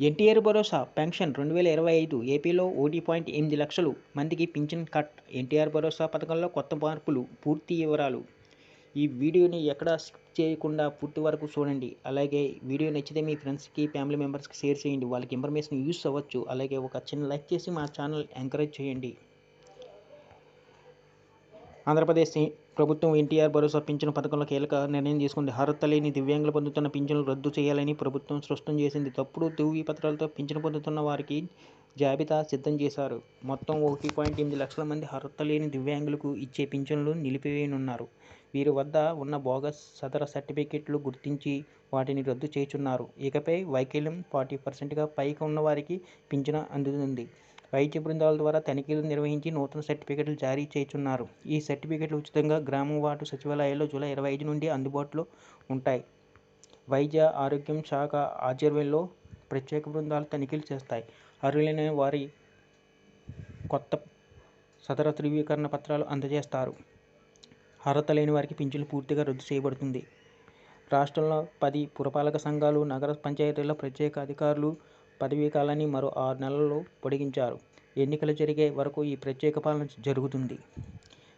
ఎన్టీఆర్ భరోసా pension 2025 ఏపీలో 1.8 లక్షలు మందికి పింఛన్ కట్. ఎన్టీఆర్ భరోసా పథకంలో కొత్త మార్పులు, పూర్తి వివరాలు. ఈ వీడియోని ఎక్కడా స్కిప్ చేయకుండా పూర్తి వరకు చూడండి. అలాగే వీడియో నచ్చితే మీ ఫ్రెండ్స్కి, ఫ్యామిలీ మెంబర్స్కి షేర్ చేయండి. వాళ్ళకి ఇన్ఫర్మేషన్ యూస్ అవ్వచ్చు. అలాగే ఒక చిన్న లైక్ చేసి మా ఛానల్ ఎంకరేజ్ చేయండి. ఆంధ్రప్రదేశ్ ప్రభుత్వం ఎన్టీఆర్ భరోసా పింఛను పథకంలో కీలక నిర్ణయం తీసుకుంది. అర్హత లేని దివ్యాంగులు పొందుతున్న పింఛన్లు రద్దు చేయాలని ప్రభుత్వం స్పష్టం చేసింది. తప్పుడు ధృవీపత్రాలతో పింఛను పొందుతున్న వారికి జాబితా సిద్ధం చేశారు. మొత్తం 1.8 లక్షల మంది అర్హత లేని దివ్యాంగులకు ఇచ్చే పింఛన్లు నిలిపివేయనున్నారు. వీరి వద్ద ఉన్న బోగస్ సదర సర్టిఫికెట్లు గుర్తించి వాటిని రద్దు చేయుచున్నారు. ఇకపై వైకల్యం 40% పైకి ఉన్న వారికి పింఛను అందుతుంది. వైద్య బృందాల ద్వారా తనిఖీలు నిర్వహించి నూతన సర్టిఫికెట్లు జారీ చేయుచున్నారు. ఈ సర్టిఫికెట్లు ఉచితంగా గ్రామ వార్డు సచివాలయాల్లో జూలై 25 నుండి అందుబాటులో ఉంటాయి. వైద్య ఆరోగ్యం శాఖ ఆధ్వర్యంలో ప్రత్యేక బృందాలు తనిఖీలు చేస్తాయి. అర్హులైన వారి కొత్త సదర ధృవీకరణ పత్రాలు అందజేస్తారు. అర్హత లేని వారికి పింఛను పూర్తిగా రద్దు చేయబడుతుంది. రాష్ట్రంలో 10 పురపాలక సంఘాలు, నగర పంచాయతీల్లో ప్రత్యేక అధికారులు పదవీ కాలాన్ని మరో 6 నెలలు పొడిగించారు. ఎన్నికలు జరిగే వరకు ఈ ప్రత్యేక పాలన జరుగుతుంది.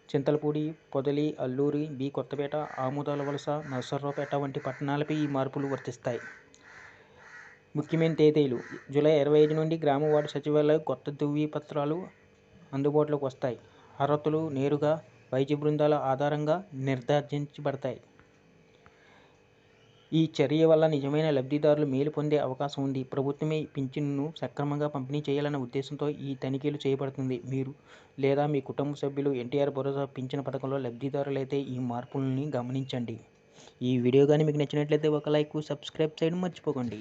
చింతలపూడి, పొదలి, అల్లూరి, బి కొత్తపేట, ఆముదాల వలస, నరసరావుపేట వంటి పట్టణాలపై ఈ మార్పులు వర్తిస్తాయి. ముఖ్యమైన తేదీలు: జూలై 25 నుండి గ్రామ వార్డు సచివాలయాలు కొత్త ధృవీపత్రాలు అందుబాటులోకి వస్తాయి. అర్హతలు నేరుగా వైద్య బృందాల ఆధారంగా నిర్ధారించబడతాయి. ఈ చర్య వల్ల నిజమైన లబ్ధిదారులు మేలు పొందే అవకాశం ఉంది. ప్రభుత్వమే పింఛన్ను సక్రమంగా పంపిణీ చేయాలన్న ఉద్దేశంతో ఈ తనిఖీలు చేయబడుతుంది. మీరు లేదా మీ కుటుంబ సభ్యులు ఎన్టీఆర్ భరోసా పింఛను పథకంలో లబ్ధిదారులైతే ఈ మార్పుల్ని గమనించండి. ఈ వీడియో కానీ మీకు నచ్చినట్లయితే ఒక లైక్, సబ్స్క్రైబ్ చేయడం మర్చిపోకండి.